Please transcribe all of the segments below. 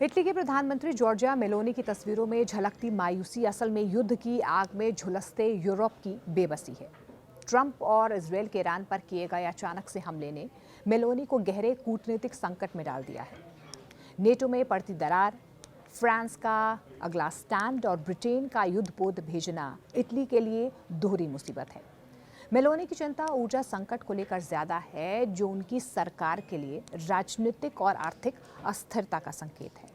Italy के प्रधानमंत्री Giorgia Meloni की तस्वीरों में झलकती मायूसी असल में युद्ध की आग में झुलसते यूरोप की बेबसी है। ट्रंप और इजरायल के ईरान पर किए गए अचानक से हमले ने मेलोनी को गहरे कूटनीतिक संकट में डाल दिया है। नेटो में पड़ती दरार, फ्रांस का अगला स्टैंड और ब्रिटेन का युद्धपोत भेजना इटली के लिए दोहरी मुसीबत है। मेलोनी की चिंता ऊर्जा संकट को लेकर ज्यादा है, जो उनकी सरकार के लिए राजनीतिक और आर्थिक अस्थिरता का संकेत है।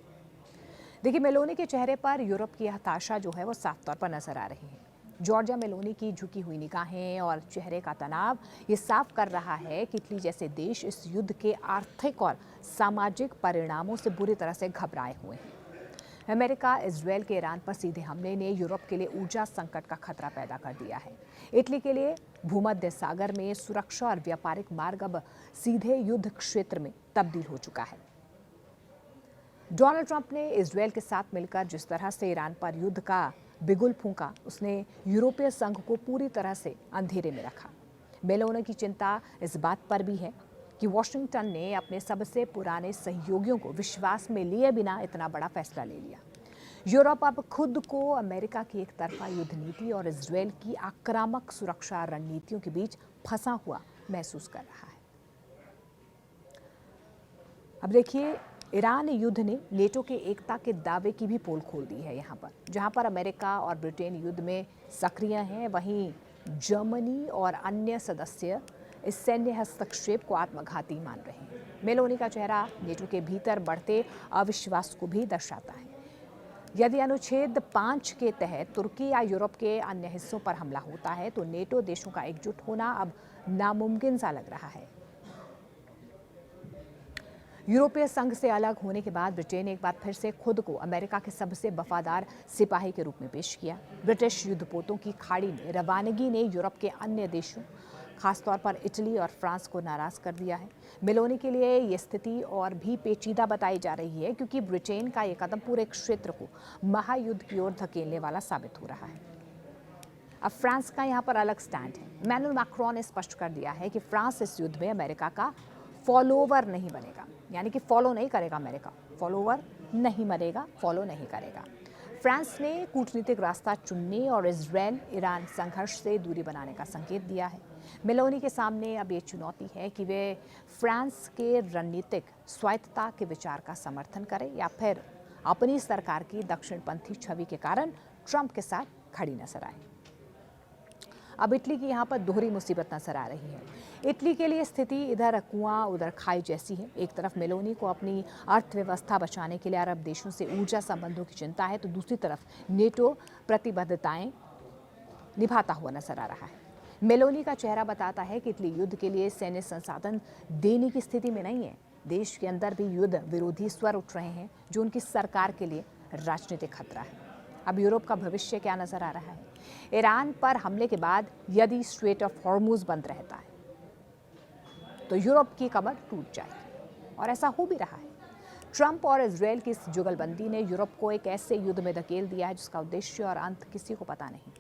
देखिए, मेलोनी के चेहरे पर यूरोप की हताशा जो है वो साफ तौर पर नजर आ रही है। जॉर्जिया मेलोनी की झुकी हुई निगाहें और चेहरे का तनाव ये साफ कर रहा है कि इटली जैसे देश इस युद्ध के आर्थिक और सामाजिक परिणामों से बुरी तरह से घबराए हुए हैं। अमेरिका इजरायल के ईरान पर सीधे हमले ने यूरोप के लिए ऊर्जा संकट का खतरा पैदा कर दिया है। इटली के लिए भूमध्य सागर में सुरक्षा और व्यापारिक मार्ग अब सीधे युद्ध क्षेत्र में तब्दील हो चुका है। डोनाल्ड ट्रंप ने इजरायल के साथ मिलकर जिस तरह से ईरान पर युद्ध का बिगुल फूंका, उसने यूरोपीय संघ को पूरी तरह से अंधेरे में रखा। मेलोनी की चिंता इस बात पर भी है कि वॉशिंगटन ने अपने सबसे पुराने सहयोगियों को विश्वास में लिए बिना इतना बड़ा फैसला ले लिया। यूरोप अब खुद को अमेरिका की एक तरफा युद्ध नीति और इजरायल की आक्रामक सुरक्षा रणनीतियों के बीच फंसा हुआ महसूस कर रहा है। अब देखिए, ईरान युद्ध ने नेटो के एकता के दावे की भी पोल खोल दी है। यहाँ पर जहाँ पर अमेरिका और ब्रिटेन युद्ध में सक्रिय हैं, वहीं जर्मनी और अन्य सदस्य इस सैन्य हस्तक्षेप को आत्मघाती मान रहे हैं। मेलोनी का चेहरा नेटो के भीतर बढ़ते अविश्वास को भी दर्शाता है। यदि अनुच्छेद 5 के तहत तुर्की या यूरोप के अन्य हिस्सों पर हमला होता है तो नेटो देशों का एकजुट होना अब नामुमकिन सा लग रहा है। यूरोपीय संघ से अलग होने के बाद ब्रिटेन ने एक बार फिर से खुद को अमेरिका के सबसे वफादार सिपाही के रूप में पेश किया। ब्रिटिश युद्धपोतों की खाड़ी में रवानगी ने यूरोप के अन्य देशों, खासतौर पर इटली और फ्रांस को नाराज कर दिया है। मेलोनी के लिए ये स्थिति और भी पेचीदा बताई जा रही है, क्योंकि ब्रिटेन का ये कदम पूरे क्षेत्र को महायुद्ध की ओर धकेलने वाला साबित हो रहा है। अब फ्रांस का यहाँ पर अलग स्टैंड है। इमैनुअल मैक्रोन ने स्पष्ट कर दिया है कि फ्रांस इस युद्ध में अमेरिका का फॉलोवर नहीं बनेगा, यानी कि फॉलो नहीं करेगा अमेरिका, फॉलोवर नहीं बनेगा, फॉलो नहीं करेगा। फ्रांस ने कूटनीतिक रास्ता चुनने और इजरायल ईरान संघर्ष से दूरी बनाने का संकेत दिया है। मेलोनी के सामने अब ये चुनौती है कि वे फ्रांस के रणनीतिक स्वायत्तता के विचार का समर्थन करें या फिर अपनी सरकार की दक्षिणपंथी छवि के कारण ट्रंप के साथ खड़ी नजर आए। अब इटली की यहाँ पर दोहरी मुसीबत नजर आ रही है। इटली के लिए स्थिति इधर कुआं उधर खाई जैसी है। एक तरफ मेलोनी को अपनी अर्थव्यवस्था बचाने के लिए अरब देशों से ऊर्जा संबंधों की चिंता है, तो दूसरी तरफ नेटो प्रतिबद्धताएं निभाता हुआ नजर आ रहा है। मेलोनी का चेहरा बताता है कि इटली युद्ध के लिए सैन्य संसाधन देने की स्थिति में नहीं है। देश के अंदर भी युद्ध विरोधी स्वर उठ रहे हैं, जो उनकी सरकार के लिए राजनीतिक खतरा है। अब यूरोप का भविष्य क्या नजर आ रहा है? ईरान पर हमले के बाद यदि स्ट्रेट ऑफ हॉर्मुज बंद रहता है तो यूरोप की कमर टूट जाएगी, और ऐसा हो भी रहा है। ट्रंप और इजरायल की इस जुगलबंदी ने यूरोप को एक ऐसे युद्ध में धकेल दिया है जिसका उद्देश्य और अंत किसी को पता नहीं।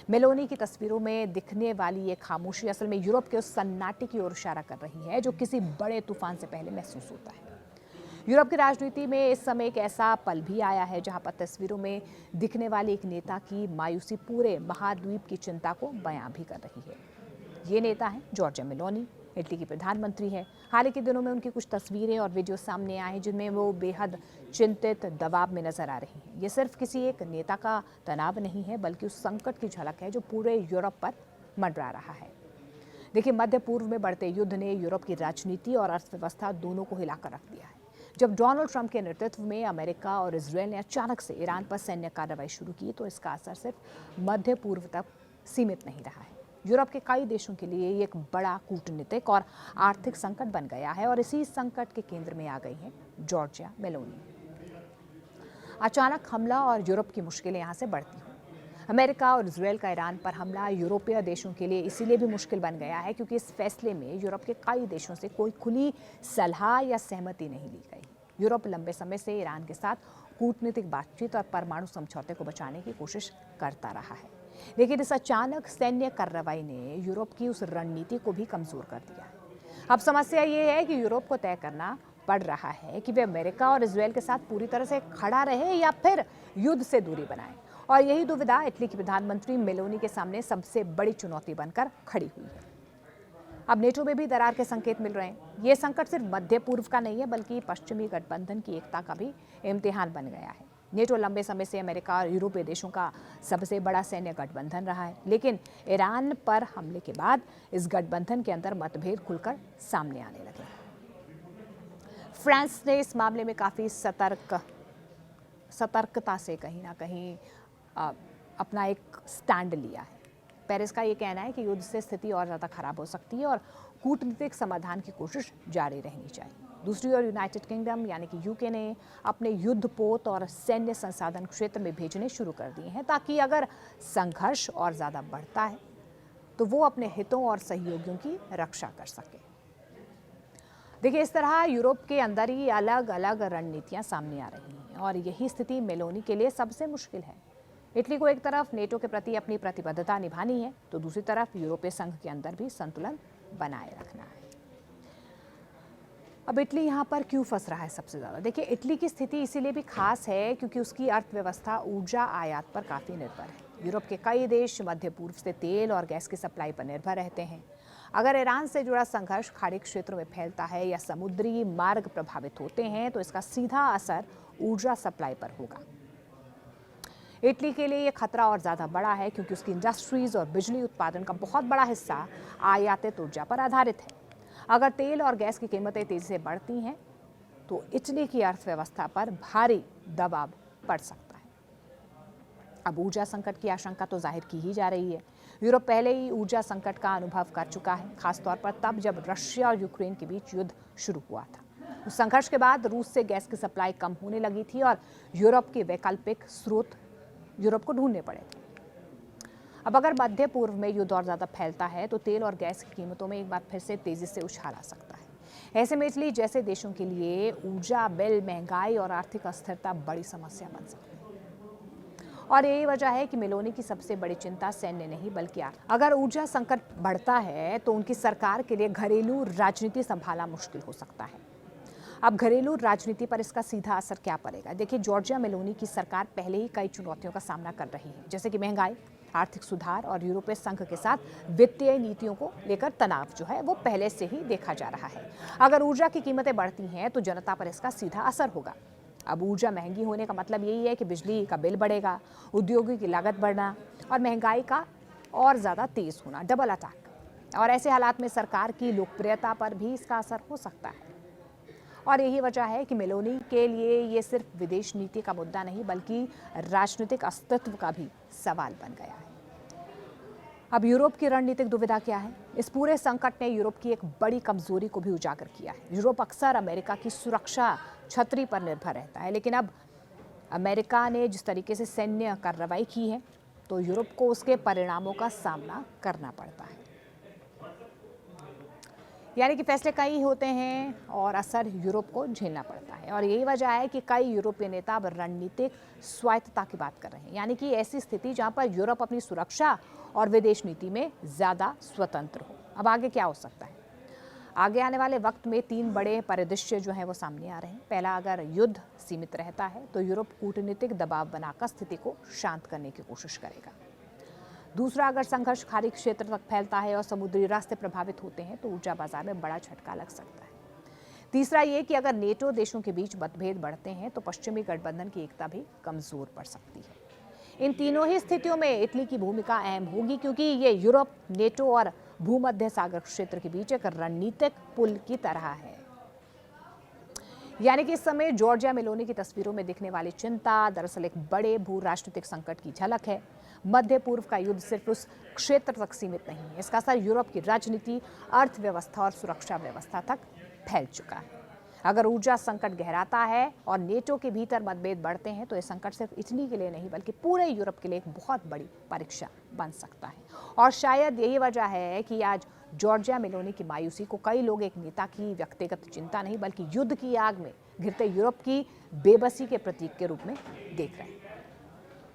मेलोनी की तस्वीरों में दिखने वाली ये खामोशी असल में यूरोप के उस सन्नाटे की ओर इशारा कर रही है जो किसी बड़े तूफान से पहले महसूस होता है। यूरोप की राजनीति में इस समय एक ऐसा पल भी आया है जहां पर तस्वीरों में दिखने वाले एक नेता की मायूसी पूरे महाद्वीप की चिंता को बयां भी कर रही है। ये नेता है जॉर्जिया मेलोनी, इटली की प्रधानमंत्री है। हाल ही के दिनों में उनकी कुछ तस्वीरें और वीडियो सामने आए जिनमें वो बेहद चिंतित, दबाव में नजर आ रही हैं। ये सिर्फ किसी एक नेता का तनाव नहीं है, बल्कि उस संकट की झलक है जो पूरे यूरोप पर मंडरा रहा है। देखिए, मध्य पूर्व में बढ़ते युद्ध ने यूरोप की राजनीति और अर्थव्यवस्था दोनों को हिलाकर रख दिया है। जब डोनाल्ड ट्रंप के नेतृत्व में अमेरिका और इजरायल ने अचानक से ईरान पर सैन्य कार्रवाई शुरू की, तो इसका असर सिर्फ मध्य पूर्व तक सीमित नहीं रहा है। यूरोप के कई देशों के लिए ये एक बड़ा कूटनीतिक और आर्थिक संकट बन गया है, और इसी संकट के केंद्र में आ गई है जॉर्जिया मेलोनी। अचानक हमला और यूरोप की मुश्किलें यहाँ से बढ़ती हुई। अमेरिका और इजरायल का ईरान पर हमला यूरोपीय देशों के लिए इसीलिए भी मुश्किल बन गया है क्योंकि इस फैसले में यूरोप के कई देशों से कोई खुली सलाह या सहमति नहीं ली गई। यूरोप लंबे समय से ईरान के साथ कूटनीतिक बातचीत और परमाणु समझौते को बचाने की कोशिश करता रहा है, लेकिन इस अचानक सैन्य कार्रवाई ने यूरोप की उस रणनीति को भी कमजोर कर दिया है। अब समस्या ये है कि यूरोप को तय करना पड़ रहा है कि वे अमेरिका और इजरायल के साथ पूरी तरह से खड़ा रहे या फिर युद्ध से दूरी बनाए। और यही दुविधा इटली की प्रधानमंत्री मेलोनी के सामने सबसे बड़ी चुनौती बनकर खड़ी हुई है। अब नेटो में भी दरार के संकेत मिल रहे हैं। ये संकट सिर्फ मध्य पूर्व का नहीं है, बल्कि पश्चिमी गठबंधन की एकता का भी इम्तिहान बन गया है। नेटो लंबे समय से अमेरिका और यूरोपीय देशों का सबसे बड़ा सैन्य गठबंधन रहा है, लेकिन ईरान पर हमले के बाद इस गठबंधन के अंदर मतभेद खुलकर सामने आने लगे। फ्रांस ने इस मामले में काफ़ी सतर्कता से कहीं ना कहीं अपना एक स्टैंड लिया है। पेरिस का ये कहना है कि युद्ध से स्थिति और ज़्यादा खराब हो सकती है और कूटनीतिक समाधान की कोशिश जारी रहनी चाहिए। दूसरी ओर यूनाइटेड किंगडम यानी कि यूके ने अपने युद्धपोत और सैन्य संसाधन क्षेत्र में भेजने शुरू कर दिए हैं, ताकि अगर संघर्ष और ज़्यादा बढ़ता है तो वो अपने हितों और सहयोगियों की रक्षा कर सके। देखिए, इस तरह यूरोप के अंदर ही अलग अलग रणनीतियां सामने आ रही हैं और यही स्थिति मेलोनी के लिए सबसे मुश्किल है। इटली को एक तरफ नेटो के प्रति अपनी प्रतिबद्धता निभानी है, तो दूसरी तरफ यूरोपीय संघ के अंदर भी संतुलन बनाए रखना है। अब इटली यहाँ पर क्यों फंस रहा है सबसे ज़्यादा? देखिए, इटली की स्थिति इसीलिए भी खास है क्योंकि उसकी अर्थव्यवस्था ऊर्जा आयात पर काफ़ी निर्भर है। यूरोप के कई देश मध्य पूर्व से तेल और गैस की सप्लाई पर निर्भर रहते हैं। अगर ईरान से जुड़ा संघर्ष खाड़ी क्षेत्रों में फैलता है या समुद्री मार्ग प्रभावित होते हैं तो इसका सीधा असर ऊर्जा सप्लाई पर होगा। इटली के लिए ये खतरा और ज़्यादा बड़ा है क्योंकि उसकी इंडस्ट्रीज और बिजली उत्पादन का बहुत बड़ा हिस्सा आयातित ऊर्जा पर आधारित है। अगर तेल और गैस की कीमतें तेजी से बढ़ती हैं तो इटली की अर्थव्यवस्था पर भारी दबाव पड़ सकता है। अब ऊर्जा संकट की आशंका तो जाहिर की ही जा रही है। यूरोप पहले ही ऊर्जा संकट का अनुभव कर चुका है, खासतौर पर तब जब रशिया और यूक्रेन के बीच युद्ध शुरू हुआ था। उस संघर्ष के बाद रूस से गैस की सप्लाई कम होने लगी थी और यूरोप के वैकल्पिक स्रोत यूरोप को ढूंढने पड़े थे। अब अगर मध्य पूर्व में युद्ध और ज़्यादा फैलता है तो तेल और गैस की कीमतों में एक बार फिर से तेज़ी से उछाल आ सकता है। ऐसे में इटली जैसे देशों के लिए ऊर्जा बिल, महंगाई और आर्थिक अस्थिरता बड़ी समस्या बन सकती है। और यही वजह है कि मेलोनी की सबसे बड़ी चिंता सैन्य नहीं बल्कि अगर ऊर्जा संकट बढ़ता है तो उनकी सरकार के लिए घरेलू राजनीति संभालना मुश्किल हो सकता है। अब घरेलू राजनीति पर इसका सीधा असर क्या पड़ेगा? देखिए, जॉर्जिया मेलोनी की सरकार पहले ही कई चुनौतियों का सामना कर रही है, जैसे कि महंगाई, आर्थिक सुधार और यूरोपीय संघ के साथ वित्तीय नीतियों को लेकर तनाव जो है वो पहले से ही देखा जा रहा है। अगर ऊर्जा की कीमतें बढ़ती हैं तो जनता पर इसका सीधा असर होगा। अब ऊर्जा महंगी होने का मतलब यही है कि बिजली का बिल बढ़ेगा, उद्योगों की लागत बढ़ना और महंगाई का और ज़्यादा तेज होना, डबल अटैक। और ऐसे हालात में सरकार की लोकप्रियता पर भी इसका असर हो सकता है। और यही वजह है कि मेलोनी के लिए ये सिर्फ विदेश नीति का मुद्दा नहीं बल्कि राजनीतिक अस्तित्व का भी सवाल बन गया है। अब यूरोप की रणनीतिक दुविधा क्या है? इस पूरे संकट ने यूरोप की एक बड़ी कमजोरी को भी उजागर किया है। यूरोप अक्सर अमेरिका की सुरक्षा छतरी पर निर्भर रहता है, लेकिन अब अमेरिका ने जिस तरीके से सैन्य कार्रवाई की है तो यूरोप को उसके परिणामों का सामना करना पड़ता है। यानी कि फैसले कई होते हैं और असर यूरोप को झेलना पड़ता है। और यही वजह है कि कई यूरोपीय नेता अब रणनीतिक स्वायत्तता की बात कर रहे हैं, यानी कि ऐसी स्थिति जहां पर यूरोप अपनी सुरक्षा और विदेश नीति में ज़्यादा स्वतंत्र हो। अब आगे क्या हो सकता है? आगे आने वाले वक्त में 3 बड़े परिदृश्य जो हैं वो सामने आ रहे हैं। पहला, अगर युद्ध सीमित रहता है तो यूरोप कूटनीतिक दबाव बनाकर स्थिति को शांत करने की कोशिश करेगा। दूसरा, अगर संघर्ष खाड़ी क्षेत्र तक फैलता है और समुद्री रास्ते प्रभावित होते हैं तो ऊर्जा बाजार में बड़ा झटका लग सकता है। तीसरा ये कि अगर नेटो देशों के बीच मतभेद बढ़ते हैं तो पश्चिमी गठबंधन की एकता भी कमजोर पड़ सकती है। इन तीनों ही स्थितियों में इटली की भूमिका अहम होगी क्योंकि ये यूरोप, नेटो और भूमध्य सागर क्षेत्र के बीच एक रणनीतिक पुल की तरह है। यानी कि इस समय जॉर्जिया मेलोनी की तस्वीरों में दिखने वाली चिंता दरअसल एक बड़े भू राजनीतिक संकट की झलक है। मध्य पूर्व का युद्ध सिर्फ उस क्षेत्र तक सीमित नहीं है, इसका असर यूरोप की राजनीति, अर्थव्यवस्था और सुरक्षा व्यवस्था तक फैल चुका है। अगर ऊर्जा संकट गहराता है और नेटो के भीतर मतभेद बढ़ते हैं तो यह संकट सिर्फ इटली के लिए नहीं बल्कि पूरे यूरोप के लिए एक बहुत बड़ी परीक्षा बन सकता है। और शायद यही वजह है कि आज जॉर्जिया मेलोनी की मायूसी को कई लोग एक नेता की व्यक्तिगत चिंता नहीं बल्कि युद्ध की आग में घिरते यूरोप की बेबसी के प्रतीक के रूप में देख रहे हैं।